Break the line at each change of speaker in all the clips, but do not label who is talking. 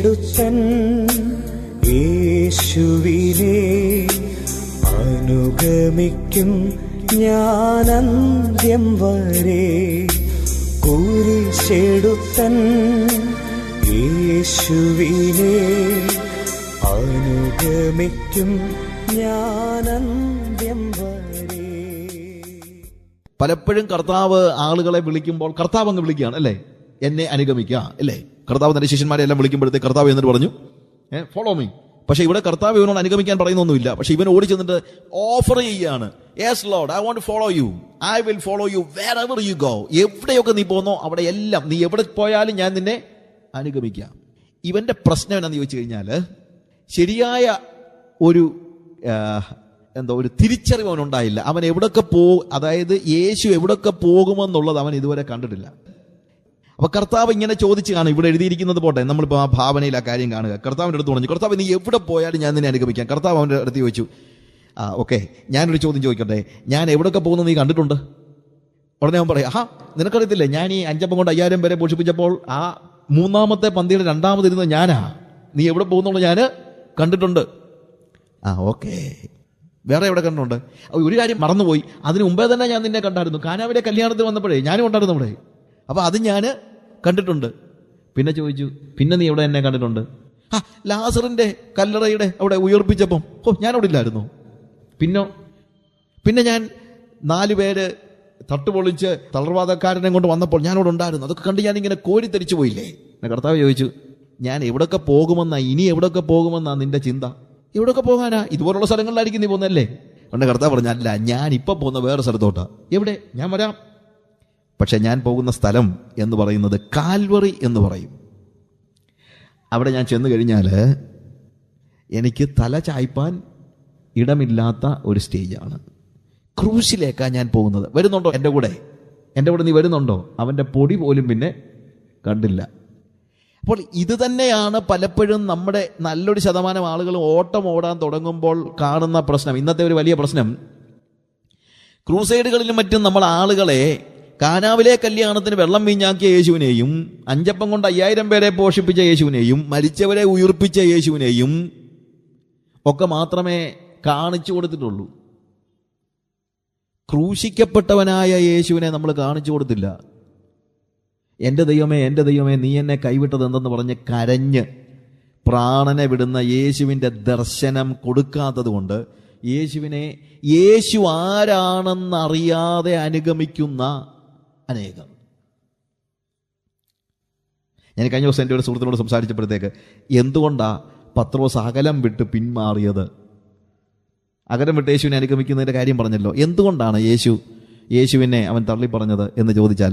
കുരിശെടുത്തൻ യേശുവിനെ അനുഗമിക്കും ഞാനന്ത്യം വരെ. കുരിശെടുത്തൻ യേശുവിനെ അനുഗമിക്കും ഞാനന്ത്യം വരെ.
പലപ്പോഴും കർത്താവ് ആളുകളെ വിളിക്കുമ്പോൾ കർത്താവ് അങ്ങ് വിളിക്കുകയാണ് അല്ലേ, എന്നെ അനുഗമിക്കുക അല്ലേ. കർത്താവ് തന്റെ ശിഷ്യന്മാരെ എല്ലാം വിളിക്കുമ്പോഴത്തേക്ക് കർത്താവ് എന്നിട്ട് പറഞ്ഞു ഫോളോ മീ. പക്ഷെ ഇവിടെ കർത്താവ് ഇവനോട് അനുഗമിക്കാൻ പറയുന്നൊന്നുമില്ല. പക്ഷെ ഇവൻ ഓടി ചെന്നിട്ട് ഓഫർ ചെയ്യുകയാണ്, yes Lord, I want to follow you, I will follow you wherever you go. എവിടെയൊക്കെ നീ പോകുന്നോ അവിടെ എല്ലാം, നീ എവിടെ പോയാലും ഞാൻ നിന്നെ അനുഗമിക്കാം. ഇവന്റെ പ്രശ്നം എന്നാന്ന് ചോദിച്ചു കഴിഞ്ഞാൽ ശരിയായ ഒരു ഒരു തിരിച്ചറിവ് അവനുണ്ടായില്ല. അവൻ എവിടൊക്കെ അതായത് യേശു എവിടൊക്കെ പോകുമെന്നുള്ളത് അവൻ ഇതുവരെ കണ്ടിട്ടില്ല. അപ്പൊ കർത്താവ് ഇങ്ങനെ ചോദിച്ചു കാണും, ഇവിടെ എഴുതിയിരിക്കുന്നത് പോട്ടെ, നമ്മളിപ്പോൾ ആ ഭാവനയിൽ ആ കാര്യം കാണുക. കർത്താവിൻ്റെ അടുത്ത് പറഞ്ഞു, കർത്താവ് നീ എവിടെ പോയാലും ഞാൻ നിന്നെ അനുഗമിക്കാം. കർത്താവ് അവൻ്റെ അടുത്ത് ചോദിച്ചു, ഓക്കെ ഞാനൊരു ചോദ്യം ചോദിക്കട്ടെ, ഞാൻ എവിടൊക്കെ പോകുന്നത് നീ കണ്ടിട്ടുണ്ട്? ഉടനെ അവൻ പറയാം, നിനക്കറിയത്തില്ലേ, ഞാൻ ഈ 5 അപ്പം കൊണ്ട് 5000 പേരെ പോഷിപ്പിച്ചപ്പോൾ ആ 3ാമത്തെ പന്തിയുടെ 2ാമതിരുന്നത് ഞാനാ. നീ എവിടെ പോകുന്നുള്ളത് ഞാൻ കണ്ടിട്ടുണ്ട്. ഓക്കെ, വേറെ എവിടെ കണ്ടിട്ടുണ്ട്? ഒരു കാര്യം മറന്നുപോയി, അതിന് മുമ്പേ തന്നെ ഞാൻ നിന്നെ കണ്ടായിരുന്നു. കാനാവിലെ കല്യാണത്തിന് വന്നപ്പോഴേ ഞാനും ഉണ്ടായിരുന്നു അവിടെ. അപ്പൊ അത് ഞാൻ കണ്ടിട്ടുണ്ട്. പിന്നെ ചോദിച്ചു, പിന്നെ നീ എവിടെ എന്നെ കണ്ടിട്ടുണ്ട്? ലാസറിന്റെ കല്ലറയുടെ അവിടെ ഉയർപ്പിച്ചപ്പം ഞാനവിടെ ഇല്ലായിരുന്നു. പിന്നെ ഞാൻ 4 പേര് തട്ടുപൊളിച്ച് തളർവാദക്കാരനെ കൊണ്ട് വന്നപ്പോൾ ഞാനവിടെ ഉണ്ടായിരുന്നു. അതൊക്കെ കണ്ട് ഞാനിങ്ങനെ കോരിത്തരിച്ചു പോയില്ലേ. കർത്താവ് ചോദിച്ചു, ഞാൻ എവിടൊക്കെ പോകുമെന്നാ, ഇനി എവിടൊക്കെ പോകുമെന്നാ നിന്റെ ചിന്ത? എവിടൊക്കെ പോകാനാ? ഇതുപോലുള്ള സ്ഥലങ്ങളിലായിരിക്കും നീ പോകുന്നല്ലേ? അതുകൊണ്ട് കർത്താവ് പറഞ്ഞു, അല്ല, ഞാൻ ഇപ്പൊ പോകുന്ന വേറെ സ്ഥലത്തോട്ടാ. എവിടെ? ഞാൻ വരാം. പക്ഷെ ഞാൻ പോകുന്ന സ്ഥലം എന്ന് പറയുന്നത് കാൽവറി എന്ന് പറയും. അവിടെ ഞാൻ ചെന്ന് കഴിഞ്ഞാൽ എനിക്ക് തല ചായ്പാൻ ഇടമില്ലാത്ത ഒരു സ്റ്റേജാണ്. ക്രൂശിലേക്കാണ് ഞാൻ പോകുന്നത്. വരുന്നുണ്ടോ എൻ്റെ കൂടെ? എൻ്റെ കൂടെ നീ വരുന്നുണ്ടോ? അവൻ്റെ പൊടി പോലും പിന്നെ കണ്ടില്ല. അപ്പോൾ ഇത് തന്നെയാണ് പലപ്പോഴും നമ്മുടെ നല്ലൊരു ശതമാനം ആളുകൾ ഓട്ടം ഓടാൻ തുടങ്ങുമ്പോൾ കാണുന്ന പ്രശ്നം. ഇന്നത്തെ ഒരു വലിയ പ്രശ്നം, ക്രൂസൈഡുകളിലും മറ്റും നമ്മൾ ആളുകളെ കാനാവിലെ കല്യാണത്തിന് വെള്ളം വീഞ്ഞാക്കിയ യേശുവിനെയും 5 അപ്പം കൊണ്ട് 5000 പേരെ പോഷിപ്പിച്ച യേശുവിനെയും മരിച്ചവരെ ഉയർപ്പിച്ച യേശുവിനെയും ഒക്കെ മാത്രമേ കാണിച്ചു കൊടുത്തിട്ടുള്ളൂ. ക്രൂശിക്കപ്പെട്ടവനായ യേശുവിനെ നമ്മൾ കാണിച്ചു കൊടുത്തില്ല. എൻ്റെ ദൈവമേ, എൻ്റെ ദൈവമേ, നീ എന്നെ കൈവിട്ടത് എന്തെന്ന് പറഞ്ഞ് കരഞ്ഞ് പ്രാണനെ വിടുന്ന യേശുവിൻ്റെ ദർശനം കൊടുക്കാത്തത് കൊണ്ട് യേശുവിനെ യേശു ആരാണെന്നറിയാതെ അനുഗമിക്കുന്ന അനേകം. ഞാൻ കഴിഞ്ഞ ദിവസം എൻ്റെ ഒരു സുഹൃത്തിനോട് സംസാരിച്ചപ്പോഴത്തേക്ക്, എന്തുകൊണ്ടാ പത്രോസ് അകലം വിട്ട് പിന്മാറിയത്? അകലം വിട്ട് യേശുവിനെ അനുഗമിക്കുന്നതിൻ്റെ കാര്യം പറഞ്ഞല്ലോ. എന്തുകൊണ്ടാണ് യേശുവിനെ അവൻ തള്ളി പറഞ്ഞത് എന്ന് ചോദിച്ചാൽ,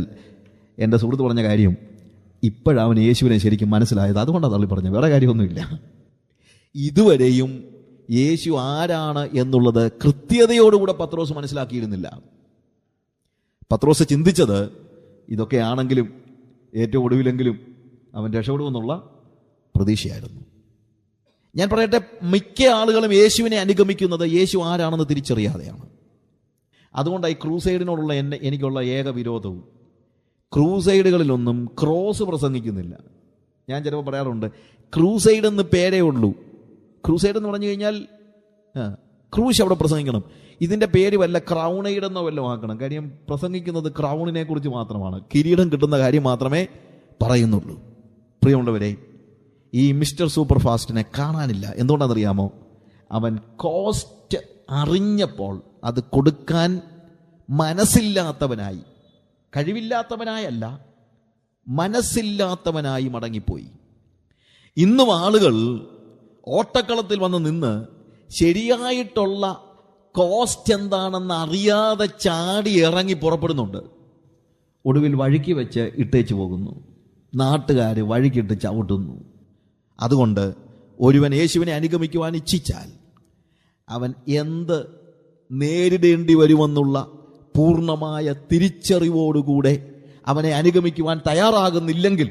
എൻ്റെ സുഹൃത്ത് പറഞ്ഞ കാര്യം, ഇപ്പോഴവൻ യേശുവിനെ ശരിക്കും മനസ്സിലായത്, അതുകൊണ്ടാണ് തള്ളി പറഞ്ഞത്, വേറെ കാര്യമൊന്നുമില്ല. ഇതുവരെയും യേശു ആരാണ് എന്നുള്ളത് കൃത്യതയോടുകൂടെ പത്രോസ് മനസ്സിലാക്കിയിരുന്നില്ല. പത്രോസ് ചിന്തിച്ചത് ഇതൊക്കെയാണെങ്കിലും ഏറ്റവും ഒടുവിലെങ്കിലും അവൻ രക്ഷപ്പെടുമെന്നുള്ള പ്രതീക്ഷയായിരുന്നു. ഞാൻ പറയട്ടെ, മിക്ക ആളുകളും യേശുവിനെ അനുഗമിക്കുന്നത് യേശു ആരാണെന്ന് തിരിച്ചറിയാതെയാണ്. അതുകൊണ്ടാണ് ഈ ക്രൂസൈഡിനോടുള്ള എനിക്കുള്ള ഏക വിരോധവും. ക്രൂസൈഡുകളിലൊന്നും ക്രോസ് പ്രസംഗിക്കുന്നില്ല. ഞാൻ ചിലപ്പോൾ പറയാറുണ്ട്, ക്രൂസൈഡ് എന്ന് പേരേ ഉള്ളൂ. ക്രൂസൈഡ് എന്ന് പറഞ്ഞു കഴിഞ്ഞാൽ ക്രൂശ് അവിടെ പ്രസംഗിക്കണം. ഇതിൻ്റെ പേര് വല്ല ക്രൗണൈഡെന്നോ വല്ലതും ആക്കണം. കാര്യം പ്രസംഗിക്കുന്നത് ക്രൗണിനെ കുറിച്ച് മാത്രമാണ്, കിരീടം കിട്ടുന്ന കാര്യം മാത്രമേ പറയുന്നുള്ളൂ. പ്രിയമുള്ളവരെ, ഈ മിസ്റ്റർ സൂപ്പർ ഫാസ്റ്റിനെ കാണാനില്ല. എന്തുകൊണ്ടാണെന്നറിയാമോ? അവൻ കോസ്റ്റ് അറിഞ്ഞപ്പോൾ അത് കൊടുക്കാൻ മനസ്സില്ലാത്തവനായി, കഴിവില്ലാത്തവനായല്ല, മനസ്സില്ലാത്തവനായി മടങ്ങിപ്പോയി. ഇന്നും ആളുകൾ ഓട്ടക്കളത്തിൽ വന്ന് നിന്ന് ശരിയായിട്ടുള്ള കോസ്റ്റ് എന്താണെന്ന് അറിയാതെ ചാടി ഇറങ്ങി പുറപ്പെടുന്നുണ്ട്. ഒടുവിൽ വഴിക്ക് വെച്ച് ഇട്ടേച്ചു പോകുന്നു. നാട്ടുകാർ വഴിക്കിട്ട് ചവിട്ടുന്നു. അതുകൊണ്ട് ഒരുവൻ യേശുവിനെ അനുഗമിക്കുവാൻ ഇച്ഛിച്ചാൽ അവൻ എന്ത് നേരിടേണ്ടി വരുമെന്നുള്ള പൂർണ്ണമായ തിരിച്ചറിവോടുകൂടെ അവനെ അനുഗമിക്കുവാൻ തയ്യാറാകുന്നില്ലെങ്കിൽ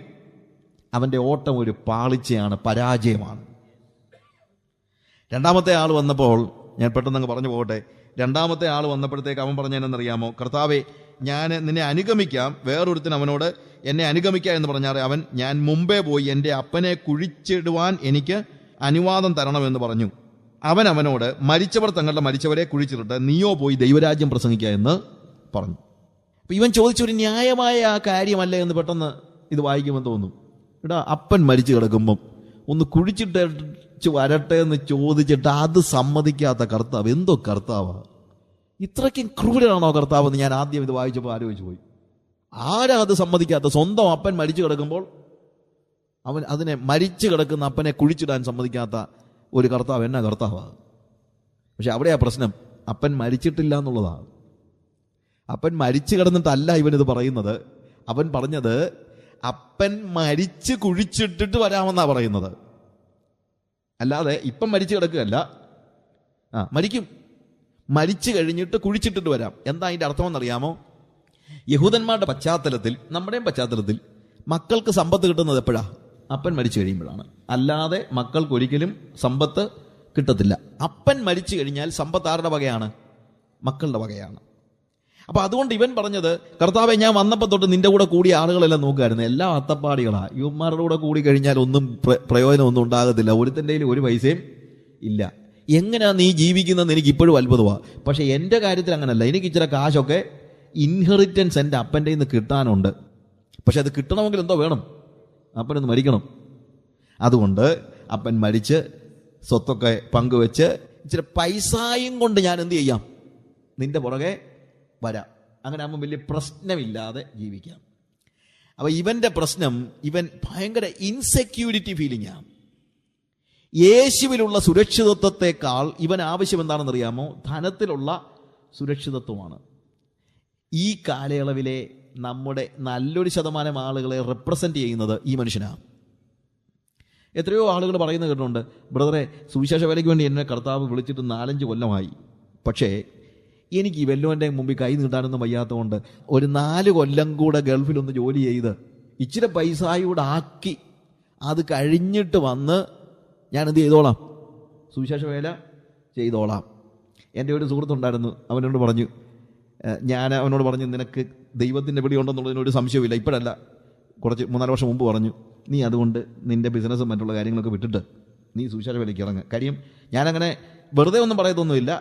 അവൻ്റെ ഓട്ടം ഒരു പാളിച്ചയാണ്, പരാജയമാണ്. 2ാമത്തെ ആൾ വന്നപ്പോൾ, ഞാൻ പെട്ടെന്ന് അങ്ങ് പറഞ്ഞു പോകട്ടെ, 2ാമത്തെ ആൾ വന്നപ്പോഴത്തേക്ക് അവൻ പറഞ്ഞതെന്നറിയാമോ? കർത്താവേ, ഞാൻ നിന്നെ അനുഗമിക്കാം, വേറൊരുത്തിന് അവനോട് എന്നെ അനുഗമിക്കാം എന്ന് പറഞ്ഞാൽ അവൻ, ഞാൻ മുമ്പേ പോയി എൻ്റെ അപ്പനെ കുഴിച്ചിടുവാൻ എനിക്ക് അനുവാദം തരണമെന്ന് പറഞ്ഞു. അവൻ അവനോട്, മരിച്ചവർ തങ്ങളുടെ മരിച്ചവരെ കുഴിച്ചിട്ട് നീയോ പോയി ദൈവരാജ്യം പ്രസംഗിക്കുക എന്ന് പറഞ്ഞു. അപ്പൊ ഇവൻ ചോദിച്ചൊരു ന്യായമായ ആ കാര്യമല്ലേ എന്ന് പെട്ടെന്ന് ഇത് വായിക്കുമ്പോൾ തോന്നും. എടാ, അപ്പൻ മരിച്ചു കിടക്കുമ്പം ഒന്ന് കുഴിച്ചിട്ട് വരട്ടെ എന്ന് ചോദിച്ചിട്ട് അത് സമ്മതിക്കാത്ത കർത്താവ് എന്തോ കർത്താവാ? ഇത്രയ്ക്കും ക്രൂരനാണോ കർത്താവ് എന്ന് ഞാൻ ആദ്യം ഇത് വായിച്ചപ്പോൾ ആലോചിച്ചു പോയി. ആരാ അത് സമ്മതിക്കാത്ത? സ്വന്തം അപ്പൻ മരിച്ചു കിടക്കുമ്പോൾ അവൻ അതിനെ മരിച്ചു കിടക്കുന്ന അപ്പനെ കുഴിച്ചിടാൻ സമ്മതിക്കാത്ത ഒരു കർത്താവ് എന്നാ കർത്താവാണ്? പക്ഷെ അവിടെയാ പ്രശ്നം, അപ്പൻ മരിച്ചിട്ടില്ല എന്നുള്ളതാണ്. അപ്പൻ മരിച്ചു കിടന്നിട്ടല്ല ഇവനിത് പറയുന്നത്. അവൻ പറഞ്ഞത് അപ്പൻ മരിച്ച് കുഴിച്ചിട്ടിട്ട് വരാമെന്നാ പറയുന്നത്. അല്ലാതെ ഇപ്പം മരിച്ചു കിടക്കുകയല്ല, മരിക്കും, മരിച്ചു കഴിഞ്ഞിട്ട് കുഴിച്ചിട്ടിട്ട് വരാം. എന്താ അതിൻ്റെ അർത്ഥമെന്നറിയാമോ? യഹൂദന്മാരുടെ പശ്ചാത്തലത്തിൽ, നമ്മുടെയും പശ്ചാത്തലത്തിൽ മക്കൾക്ക് സമ്പത്ത് കിട്ടുന്നത് എപ്പോഴാ? അപ്പൻ മരിച്ചു കഴിയുമ്പോഴാണ്. അല്ലാതെ മക്കൾക്ക് ഒരിക്കലും സമ്പത്ത് കിട്ടത്തില്ല. അപ്പൻ മരിച്ചു കഴിഞ്ഞാൽ സമ്പത്ത് ആരുടെ വകയാണ്? മക്കളുടെ വകയാണ്. അപ്പൊ അതുകൊണ്ട് ഇവൻ പറഞ്ഞത്, കർത്താവെ, ഞാൻ വന്നപ്പോൾ തൊട്ട് നിന്റെ കൂടെ കൂടിയ ആളുകളെല്ലാം നോക്കുമായിരുന്നു, എല്ലാം അത്തപ്പാടികളാ. ഇവന്മാരുടെ കൂടെ കൂടി കഴിഞ്ഞാൽ ഒന്നും പ്രയോജനമൊന്നും ഉണ്ടാകത്തില്ല, ഒരുത്തൻ്റെ കയ്യിൽ ഒരു പൈസയും ഇല്ല. എങ്ങനെയാ നീ ജീവിക്കുന്നതെന്ന് എനിക്ക് ഇപ്പോഴും അത്ഭുതമാണ്. പക്ഷെ എൻ്റെ കാര്യത്തിൽ അങ്ങനല്ല. എനിക്ക് ഇച്ചിരി കാശൊക്കെ ഇൻഹെറിറ്റൻസ് എൻ്റെ അപ്പൻ്റെ നിന്ന് കിട്ടാനുണ്ട്. പക്ഷെ അത് കിട്ടണമെങ്കിൽ എന്തോ വേണം? അപ്പനൊന്ന് മരിക്കണം. അതുകൊണ്ട് അപ്പൻ മരിച്ച് സ്വത്തൊക്കെ പങ്കുവെച്ച് ഇച്ചിരി പൈസയും കൊണ്ട് ഞാൻ എന്ത് ചെയ്യാം? നിന്റെ പുറകെ വരാം. അങ്ങനെ ആകുമ്പോൾ വലിയ പ്രശ്നമില്ലാതെ ജീവിക്കാം. അപ്പൊ ഇവന്റെ പ്രശ്നം, ഇവൻ ഭയങ്കര ഇൻസെക്യൂരിറ്റി ഫീലിംഗാണ്. യേശുവിലുള്ള സുരക്ഷിതത്വത്തെക്കാൾ ഇവൻ ആവശ്യം എന്താണെന്നറിയാമോ? ധനത്തിലുള്ള സുരക്ഷിതത്വമാണ്. ഈ കാലയളവിലെ നമ്മുടെ നല്ലൊരു ശതമാനം ആളുകളെ റെപ്രസെന്റ് ചെയ്യുന്നത് ഈ മനുഷ്യനാണ്. എത്രയോ ആളുകൾ പറയുന്നത് കേട്ടിട്ടുണ്ട്, ബ്രദറെ, സുവിശേഷ വേലയ്ക്ക് വേണ്ടി എന്നെ കർത്താവ് വിളിച്ചിട്ട് 4-5 കൊല്ലമായി, പക്ഷേ എനിക്ക് ഈ വല്ലവൻ്റെ മുമ്പിൽ കൈ നീട്ടാനൊന്നും വയ്യാത്തതുകൊണ്ട് ഒരു 4 കൊല്ലം കൂടെ ഗൾഫിലൊന്ന് ജോലി ചെയ്ത് ഇച്ചിരി പൈസയൂടെ ആക്കി അത് കഴിഞ്ഞിട്ട് വന്ന് ഞാൻ എന്ത് ചെയ്തോളാം? സുവിശേഷ വേല ചെയ്തോളാം. എൻ്റെ ഒരു സുഹൃത്തുണ്ടായിരുന്നു, അവനോട് പറഞ്ഞു, ഞാൻ അവനോട് പറഞ്ഞു, നിനക്ക് ദൈവത്തിൻ്റെ വിളി ഉണ്ടെന്നുള്ളതിനൊരു സംശയമില്ല, ഇപ്പോഴല്ല, കുറച്ച് 3-4 വർഷം മുമ്പ് പറഞ്ഞു, നീ അതുകൊണ്ട് നിൻ്റെ ബിസിനസ്സും മറ്റുള്ള കാര്യങ്ങളൊക്കെ വിട്ടിട്ട് നീ സുവിശേഷ വേലയ്ക്ക് ഇറങ്ങുക. കാര്യം ഞാനങ്ങനെ വെറുതെ ഒന്നും പറയത്തൊന്നുമില്ല,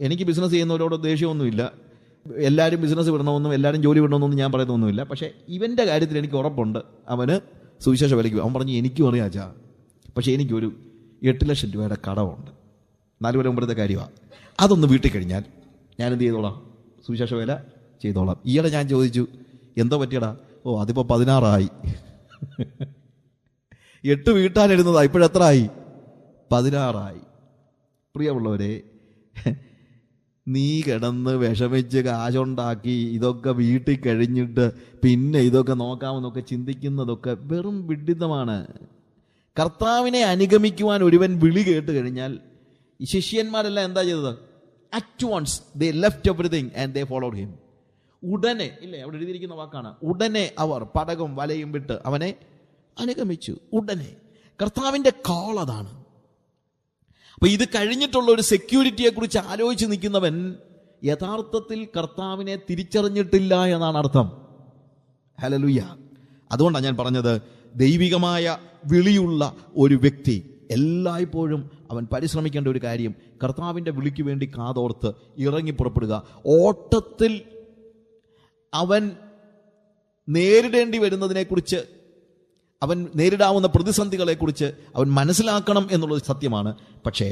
എനിക്ക് ബിസിനസ് ചെയ്യുന്നവരോട് ദേഷ്യമൊന്നുമില്ല, എല്ലാവരും ബിസിനസ് വിടണമെന്നും എല്ലാവരും ജോലി വിടണമെന്നൊന്നും ഞാൻ പറയുന്നൊന്നുമില്ല. പക്ഷേ ഇവൻ്റെ കാര്യത്തിൽ എനിക്ക് ഉറപ്പുണ്ട്, അവന് സുവിശേഷ വേലയ്ക്ക്. അവൻ പറഞ്ഞു, എനിക്കും അറിയാച്ചാ, പക്ഷേ എനിക്കൊരു 8 ലക്ഷം രൂപയുടെ കടമുണ്ട്, 4 കൊല്ലം മുമ്പത്തെ കാര്യമാണ്, അതൊന്ന് വീട്ടിൽ കഴിഞ്ഞാൽ ഞാൻ എന്ത് ചെയ്തോളാം? സുവിശേഷ വേല ചെയ്തോളാം. ഈയിടെ ഞാൻ ചോദിച്ചു, എന്തോ പറ്റിയടാ? ഓ, അതിപ്പോൾ 16 8 വീട്ടാനിരുന്നതാ, ഇപ്പോഴെത്ര ആയി? 16. പ്രിയമുള്ളവരെ, നീ കിടന്ന് വിഷമിച്ച് കാശുണ്ടാക്കി ഇതൊക്കെ വീട്ടിൽ കഴിഞ്ഞിട്ട് പിന്നെ ഇതൊക്കെ നോക്കാമെന്നൊക്കെ ചിന്തിക്കുന്നതൊക്കെ വെറും വിഡ്ഢിത്തമാണ്. കർത്താവിനെ അനുഗമിക്കുവാൻ ഒരുവൻ വിളി കേട്ട് കഴിഞ്ഞാൽ, ഈ ശിഷ്യന്മാരെല്ലാം എന്താ ചെയ്തത്? At once they left everything and they followed him. ഉടനെ, ഇല്ലേ, അവിടെ എഴുതിയിരിക്കുന്ന വാക്കാണ്, ഉടനെ അവർ പടകും വലയും വിട്ട് അവനെ അനുഗമിച്ചു. ഉടനെ. കർത്താവിൻ്റെ കോൾ അതാണ്. അപ്പൊ ഇത് കഴിഞ്ഞിട്ടുള്ള ഒരു സെക്യൂരിറ്റിയെ കുറിച്ച് ആലോചിച്ച് നിൽക്കുന്നവൻ യഥാർത്ഥത്തിൽ കർത്താവിനെ തിരിച്ചറിഞ്ഞിട്ടില്ല എന്നാണ് അർത്ഥം. ഹല്ലേലൂയ. അതുകൊണ്ടാണ് ഞാൻ പറഞ്ഞത്, ദൈവികമായ വിളിയുള്ള ഒരു വ്യക്തി എല്ലായ്പ്പോഴും അവൻ പരിശ്രമിക്കേണ്ട ഒരു കാര്യം, കർത്താവിൻ്റെ വിളിക്ക് വേണ്ടി കാതോർത്ത് ഇറങ്ങി പുറപ്പെടുക. ഓട്ടത്തിൽ അവൻ നേരിടേണ്ടി വരുന്നതിനെക്കുറിച്ച്, അവൻ നേരിടാവുന്ന പ്രതിസന്ധികളെക്കുറിച്ച് അവൻ മനസ്സിലാക്കണം എന്നുള്ളത് സത്യമാണ്. പക്ഷേ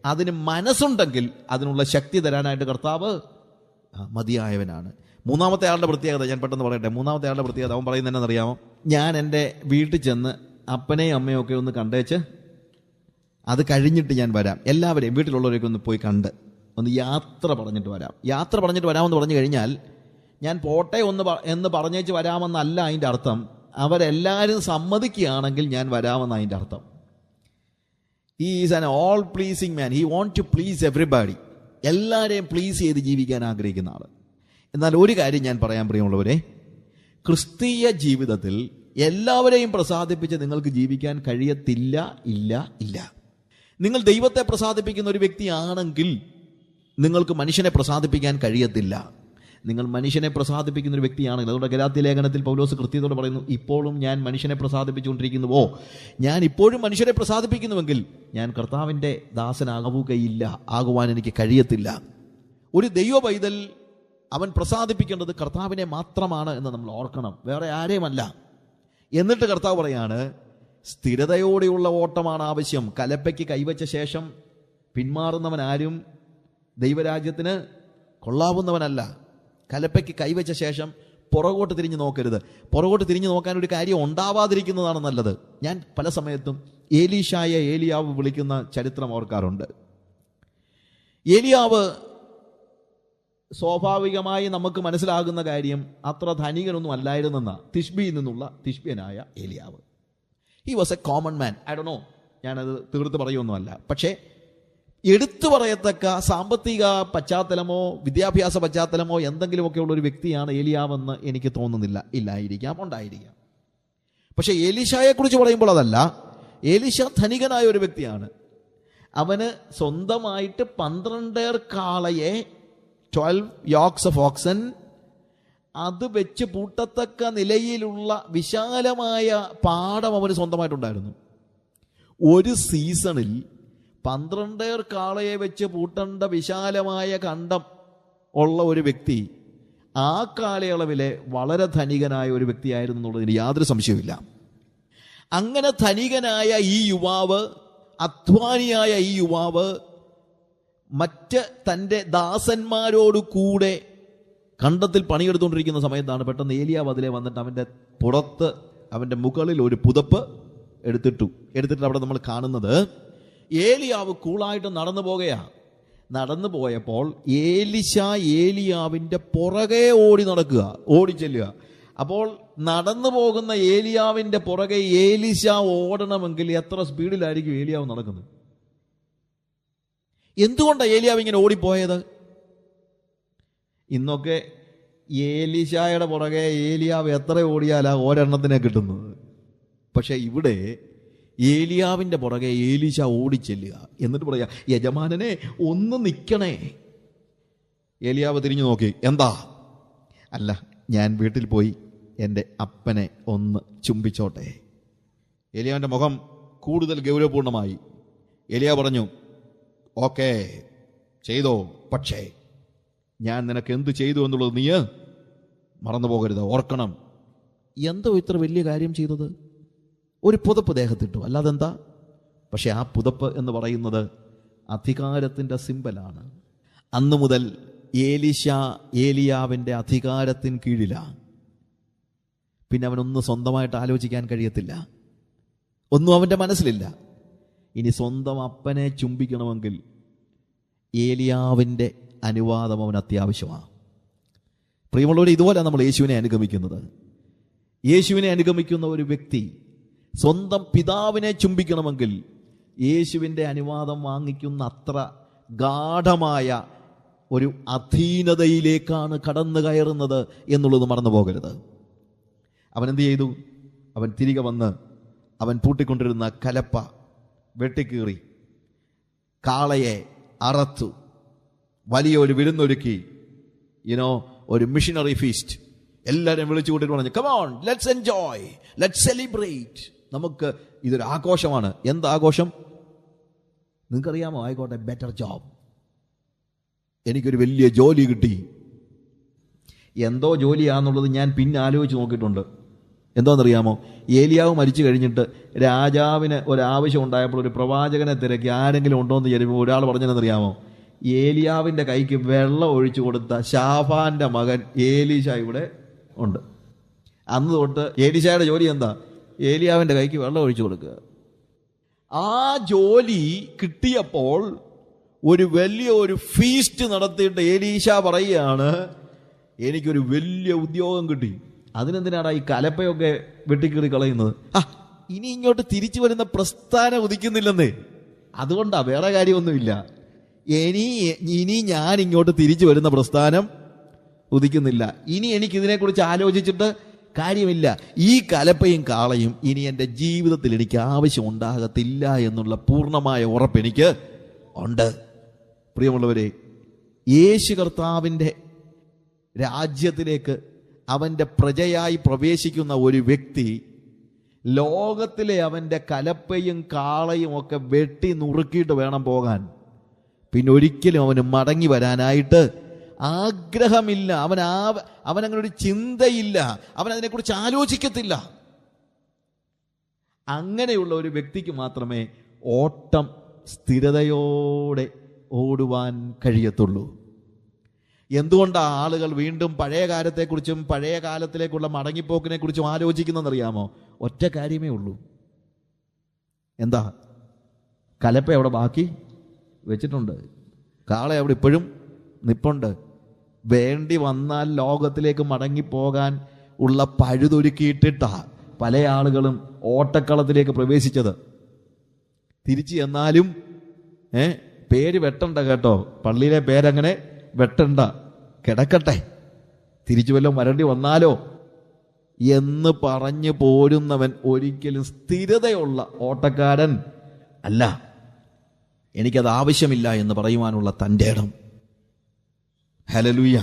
അതിന് മനസ്സുണ്ടെങ്കിൽ അതിനുള്ള ശക്തി തരാനായിട്ട് കർത്താവ് മതിയായവനാണ്. 3-ാമത്തെ ആളുടെ പ്രത്യേകത ഞാൻ പെട്ടെന്ന് പറയട്ടെ. 3-ാമത്തെ ആളുടെ പ്രത്യേകത, അവൻ പറയുന്നത് എന്നറിയാമോ? ഞാൻ എൻ്റെ വീട്ടിൽ ചെന്ന് അപ്പനെയും അമ്മയും ഒക്കെ ഒന്ന് കണ്ടേച്ച് അത് കഴിഞ്ഞിട്ട് ഞാൻ വരാം, എല്ലാവരെയും വീട്ടിലുള്ളവരെയൊക്കെ ഒന്ന് പോയി കണ്ട് ഒന്ന് യാത്ര പറഞ്ഞിട്ട് വരാം. യാത്ര പറഞ്ഞിട്ട് വരാമെന്ന് പറഞ്ഞു കഴിഞ്ഞാൽ ഞാൻ പോട്ടെ എന്ന് പറഞ്ഞേച്ച് വരാമെന്നല്ല അതിൻ്റെ അർത്ഥം. അവരെല്ലാവരും സമ്മതിക്കുകയാണെങ്കിൽ ഞാൻ വരാമെന്ന് അതിൻ്റെ അർത്ഥം. He is an all pleasing man. He want to please everybody. എല്ലാവരെയും പ്ലീസ് ചെയ്ത് ജീവിക്കാൻ ആഗ്രഹിക്കുന്ന ആൾ. എന്നാൽ ഒരു കാര്യം ഞാൻ പറയാൻ പ്രിയമുള്ളവരെ, ക്രിസ്തീയ ജീവിതത്തിൽ എല്ലാവരെയും പ്രസാദിപ്പിച്ച് നിങ്ങൾക്ക് ജീവിക്കാൻ കഴിയത്തില്ല. ഇല്ല ഇല്ല. നിങ്ങൾ ദൈവത്തെ പ്രസാദിപ്പിക്കുന്ന ഒരു വ്യക്തിയാണെങ്കിൽ നിങ്ങൾക്ക് മനുഷ്യനെ പ്രസാദിപ്പിക്കാൻ കഴിയത്തില്ല. നിങ്ങൾ മനുഷ്യനെ പ്രസാദിപ്പിക്കുന്ന ഒരു വ്യക്തിയാണെങ്കിൽ, അതുകൊണ്ട് ഗലാത്യ ലേഖനത്തിൽ പൗലോസ് കൃത്യത്തോടെ പറയുന്നു, ഇപ്പോഴും ഞാൻ മനുഷ്യനെ പ്രസാദിപ്പിച്ചുകൊണ്ടിരിക്കുന്നുവോ, ഞാൻ ഇപ്പോഴും മനുഷ്യരെ പ്രസാദിപ്പിക്കുന്നുവെങ്കിൽ ഞാൻ കർത്താവിൻ്റെ ദാസനാകുകയില്ല, ആകുവാൻ എനിക്ക് കഴിയത്തില്ല. ഒരു ദൈവ പൈതൽ അവൻ പ്രസാദിപ്പിക്കേണ്ടത് കർത്താവിനെ മാത്രമാണ് എന്ന് നമ്മൾ ഓർക്കണം, വേറെ ആരെയുമല്ല. എന്നിട്ട് കർത്താവ് പറയാണ്, സ്ഥിരതയോടെയുള്ള ഓട്ടമാണ് ആവശ്യം. കലപ്പയ്ക്ക് കൈവച്ച ശേഷം പിന്മാറുന്നവൻ ആരും ദൈവരാജ്യത്തിന് കൊള്ളാവുന്നവനല്ല. കലപ്പയ്ക്ക് കൈവച്ച ശേഷം പുറകോട്ട് തിരിഞ്ഞു നോക്കരുത്. പുറകോട്ട് തിരിഞ്ഞു നോക്കാൻ ഒരു കാര്യം ഉണ്ടാവാതിരിക്കുന്നതാണ് നല്ലത്. ഞാൻ പല സമയത്തും ഏലീശായെ ഏലിയാവ് വിളിക്കുന്ന ചരിത്രം ഓർക്കാറുണ്ട്. ഏലിയാവ് സ്വാഭാവികമായി നമുക്ക് മനസ്സിലാകുന്ന കാര്യം അത്ര ധനികനൊന്നും അല്ലായിരുന്നെന്ന, തിഷ്ബിയിൽ നിന്നുള്ള തിഷ്ബ്യനായ ഏലിയാവ്. He was A common man. I don't know, ഞാനത് തീർത്ത് പറയുമൊന്നുമല്ല. പക്ഷേ എടുത്തു പറയത്തക്ക സാമ്പത്തിക പശ്ചാത്തലമോ വിദ്യാഭ്യാസ പശ്ചാത്തലമോ എന്തെങ്കിലുമൊക്കെ ഉള്ളൊരു വ്യക്തിയാണ് ഏലിയാവെന്ന് എനിക്ക് തോന്നുന്നില്ല. ഇല്ലായിരിക്കാം, ഉണ്ടായിരിക്കാം. പക്ഷേ ഏലീശായെക്കുറിച്ച് പറയുമ്പോൾ അതല്ല. ഏലീശ ധനികനായ ഒരു വ്യക്തിയാണ്. അവന് സ്വന്തമായിട്ട് 12 കാളയെ, 12 യോക്സ് ഓഫ് ഓക്സൻ, അത് വെച്ച് പൂട്ടത്തക്ക നിലയിലുള്ള വിശാലമായ പാടം അവന് സ്വന്തമായിട്ടുണ്ടായിരുന്നു. ഒരു സീസണിൽ 12 കാളയെ വെച്ച് പൂട്ടേണ്ട വിശാലമായ കണ്ടം ഉള്ള ഒരു വ്യക്തി ആ കാലയളവിലെ വളരെ ധനികനായ ഒരു വ്യക്തിയായിരുന്നു എന്നുള്ളതിന് യാതൊരു സംശയവുമില്ല. അങ്ങനെ ധനികനായ ഈ യുവാവ്, അധ്വാനിയായ ഈ യുവാവ് മറ്റ് തൻ്റെ ദാസന്മാരോട് കൂടെ കണ്ടത്തിൽ പണിയെടുത്തുകൊണ്ടിരിക്കുന്ന സമയത്താണ് പെട്ടെന്ന് ഏലിയാവ് അതിലെ വന്നിട്ട് അവൻ്റെ പുറത്ത്, അവൻ്റെ മുകളിൽ ഒരു പുതപ്പ് എടുത്തിട്ട് അവിടെ നമ്മൾ കാണുന്നത് ഏലിയാവ് കൂളായിട്ട് നടന്നു പോകുകയാണ്. നടന്നു പോയപ്പോൾ ഏലിശ ഏലിയാവിൻ്റെ പുറകെ ഓടിച്ചെല്ലുക. അപ്പോൾ നടന്നു പോകുന്ന ഏലിയാവിൻ്റെ പുറകെ ഏലിശ ഓടണമെങ്കിൽ എത്ര സ്പീഡിലായിരിക്കും ഏലിയാവ് നടക്കുന്നത്? എന്തുകൊണ്ടാണ് ഏലിയാവ് ഇങ്ങനെ ഓടിപ്പോയത്? ഇന്നൊക്കെ ഏലിശായുടെ പുറകെ ഏലിയാവ് എത്ര ഓടിയാലാ ഒരെണ്ണത്തിനെ കിട്ടുന്നത്. പക്ഷെ ഇവിടെ ഏലിയാവിൻ്റെ പുറകെ ഏലീശ ഓടിച്ചെല്ലുക. എന്നിട്ട് പറയാ, യജമാനനെ ഒന്ന് നിൽക്കണേ. ഏലിയാവ് തിരിഞ്ഞു നോക്കി, എന്താ? അല്ല, ഞാൻ വീട്ടിൽ പോയി എൻ്റെ അപ്പനെ ഒന്ന് ചുംബിച്ചോട്ടെ. ഏലിയാവിൻ്റെ മുഖം കൂടുതൽ ഗൗരവപൂർണമായി. ഏലിയാവ് പറഞ്ഞു, ഓക്കെ ചെയ്തോ, പക്ഷേ ഞാൻ നിനക്ക് എന്ത് ചെയ്തു എന്നുള്ളത് നീ മറന്നു പോകരുത്, ഓർക്കണം. എന്തോ ഇത്ര വലിയ കാര്യം ചെയ്തത്? ഒരു പുതപ്പ് ദേഹത്തിട്ടു, അല്ലാതെന്താ? പക്ഷെ ആ പുതപ്പ് എന്ന് പറയുന്നത് അധികാരത്തിൻ്റെ സിമ്പലാണ്. അന്നു മുതൽ ഏലീശ ഏലിയാവിൻ്റെ അധികാരത്തിന് കീഴിലാണ്. പിന്നെ അവനൊന്നും സ്വന്തമായിട്ട് ആലോചിക്കാൻ കഴിയത്തില്ല, ഒന്നും അവൻ്റെ മനസ്സിലില്ല. ഇനി സ്വന്തം അപ്പനെ ചുംബിക്കണമെങ്കിൽ ഏലിയാവിൻ്റെ അനുവാദം അവന് അത്യാവശ്യമാണ്. പ്രിയമുള്ളവർ, ഇതുപോലെ നമ്മൾ യേശുവിനെ അനുഗമിക്കുന്നത്. യേശുവിനെ അനുഗമിക്കുന്ന ഒരു വ്യക്തി സ്വന്തം പിതാവിനെ ചുംബിക്കണമെങ്കിൽ യേശുവിൻ്റെ അനുവാദം വാങ്ങിക്കുന്ന അത്ര ഗാഢമായ ഒരു അധീനതയിലേക്കാണ് കടന്നു കയറുന്നത് എന്നുള്ളത് മറന്നു പോകരുത്. അവൻ എന്ത് ചെയ്തു? അവൻ തിരികെ വന്ന് അവൻ പൂട്ടിക്കൊണ്ടിരുന്ന കലപ്പ വെട്ടിക്കീറി, കാളയെ അറത്തു, വലിയൊരു വിരുന്നൊരുക്കി, ഒരു മിഷനറി ഫീസ്റ്റ്. എല്ലാവരും വിളിച്ചു കൂട്ടിട്ട് പറഞ്ഞു, come on, let's enjoy, let's celebrate. നമുക്ക് ഇതൊരു ആഘോഷമാണ്. എന്താഘോഷം? നിങ്ങൾക്കറിയാമോ? ആയിക്കോട്ടെ, ബെറ്റർ ജോബ്, എനിക്കൊരു വലിയ ജോലി കിട്ടി. എന്തോ ജോലിയാണെന്നുള്ളത് ഞാൻ പിന്നെ ആലോചിച്ച് നോക്കിയിട്ടുണ്ട്. എന്തോന്നറിയാമോ? ഏലിയാവ് മരിച്ചു കഴിഞ്ഞിട്ട് രാജാവിന് ഒരാവശ്യം ഉണ്ടായപ്പോൾ ഒരു പ്രവാചകനെ തിരക്കി ആരെങ്കിലും ഉണ്ടോ എന്ന് ചോദിച്ചപ്പോൾ ഒരാൾ പറഞ്ഞതെന്നറിയാമോ? ഏലിയാവിൻ്റെ കൈക്ക് വെള്ളം ഒഴിച്ചു കൊടുത്ത ശാഫാന്റെ മകൻ ഏലീശ ഇവിടെ ഉണ്ട്. അന്ന് തൊട്ട് ഏലീശയുടെ ജോലി എന്താ? ഏലിയാവിൻ്റെ കൈക്ക് വെള്ളം ഒഴിച്ചു കൊടുക്കുക. ആ ജോലി കിട്ടിയപ്പോൾ ഒരു വലിയ ഫീസ്റ്റ് നടത്തിയിട്ട് ഏലീശ പറയുകയാണ്, എനിക്കൊരു വലിയ ഉദ്യോഗം കിട്ടി. അതിനെന്തിനാടാ ഈ കലപ്പയൊക്കെ വെട്ടിക്കീറി കളയുന്നത്? ഇനി ഇങ്ങോട്ട് തിരിച്ചു വരുന്ന പ്രസ്ഥാനം ഉദിക്കുന്നില്ലെന്നേ, അതുകൊണ്ടാ, വേറെ കാര്യമൊന്നുമില്ല. ഇനി ഞാൻ ഇങ്ങോട്ട് തിരിച്ചു വരുന്ന പ്രസ്ഥാനം ഉദിക്കുന്നില്ല. ഇനി എനിക്കിതിനെക്കുറിച്ച് ആലോചിച്ചിട്ട് കാര്യമില്ല. ഈ കലപ്പയും കാളയും ഇനി എൻ്റെ ജീവിതത്തിൽ എനിക്ക് ആവശ്യം ഉണ്ടാകത്തില്ല എന്നുള്ള പൂർണ്ണമായ ഉറപ്പ് എനിക്ക് ഉണ്ട്. പ്രിയമുള്ളവരെ, യേശു കർത്താവിൻ്റെ രാജ്യത്തിലേക്ക് അവൻ്റെ പ്രജയായി പ്രവേശിക്കുന്ന ഒരു വ്യക്തി ലോകത്തിലെ അവൻ്റെ കലപ്പയും കാളയും ഒക്കെ വെട്ടി നുറുക്കിയിട്ട് വേണം പോകാൻ. പിന്നെ ഒരിക്കലും അവന് മടങ്ങി വരാനായിട്ട് ആഗ്രഹമില്ല. അവനങ്ങനെ ഒരു ചിന്തയില്ല, അവൻ അതിനെക്കുറിച്ച് ആലോചിക്കത്തില്ല. അങ്ങനെയുള്ള ഒരു വ്യക്തിക്ക് മാത്രമേ ഓട്ടം സ്ഥിരതയോടെ ഓടുവാൻ കഴിയത്തുള്ളൂ. എന്തുകൊണ്ടാണ് ആളുകൾ വീണ്ടും പഴയ കാലത്തെക്കുറിച്ചും പഴയ കാലത്തിലേക്കുള്ള മടങ്ങിപ്പോക്കിനെ കുറിച്ചും ആലോചിക്കുന്നതെന്നറിയാമോ? ഒറ്റ കാര്യമേ ഉള്ളൂ. എന്താ? കലപ്പ അവിടെ ബാക്കി വെച്ചിട്ടുണ്ട്, കാള അവിടെ ഇപ്പോഴും നിപ്പുണ്ട്. വേണ്ടി വന്നാൽ ലോകത്തിലേക്ക് മടങ്ങിപ്പോകാൻ ഉള്ള പഴുതൊരുക്കിയിട്ടിട്ടാ പല ആളുകളും ഓട്ടക്കളത്തിലേക്ക് പ്രവേശിച്ചത്. തിരിച്ചു ചെന്നാലും പേര് വെട്ടണ്ട കേട്ടോ, പള്ളിയിലെ പേരങ്ങനെ വെട്ടണ്ട, കിടക്കട്ടെ, തിരിച്ചു വല്ലതും വരേണ്ടി വന്നാലോ എന്ന് പറഞ്ഞു പോരുന്നവൻ ഒരിക്കലും സ്ഥിരതയുള്ള ഓട്ടക്കാരൻ അല്ല. എനിക്കത് ആവശ്യമില്ല എന്ന് പറയുവാനുള്ള തൻ്റെ ഇടം. ഹല്ലേലൂയ.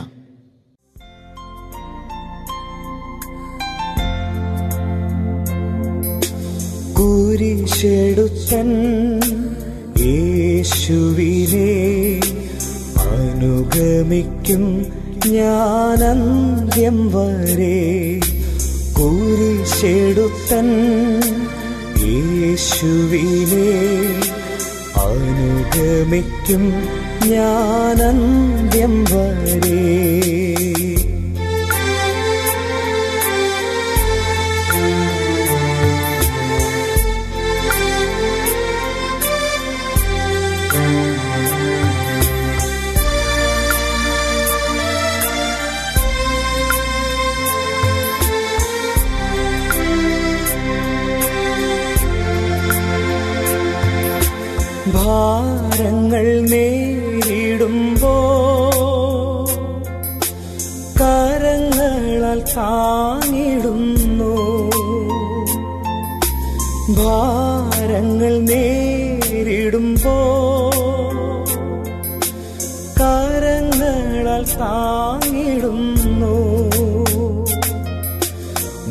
കുരിശെടുത്തൻ യേശുവിനെ അനുഗമിക്കും ഞാൻ അന്ത്യം വരെ. കുരിശെടുത്തൻ യേശുവിനെ അനുഗമിക്കും ഞാൻ അന്ത്യം വരെ. ഭാരങ്ങൾ നേരിടുമ്പോ കരങ്ങളാൽ താങ്ങിടുന്നു. ഭാരങ്ങൾ നേരിടുമ്പോ കരങ്ങളാൽ താങ്ങിടുന്നു.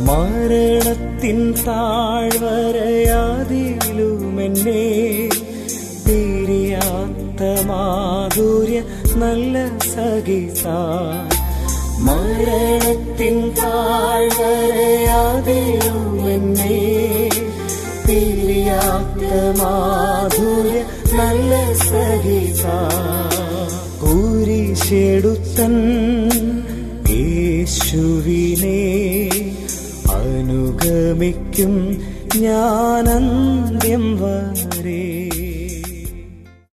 മരണത്തിൻ താഴ്വരയാതിലുമെന്നെ പിരിയാത്ത മാധുര്യ നല്ല സഖിതാ. മരണത്തിൻ താഴ്വരയാതിലുമെന്നെ പിരിയാത്ത മാധുര്യ നല്ല സഖിതാ. കുരിശെടുത്തൻ യേശുവിനെ അനുഗമിക്കും ഞാൻ അന്ത്യം വരെ.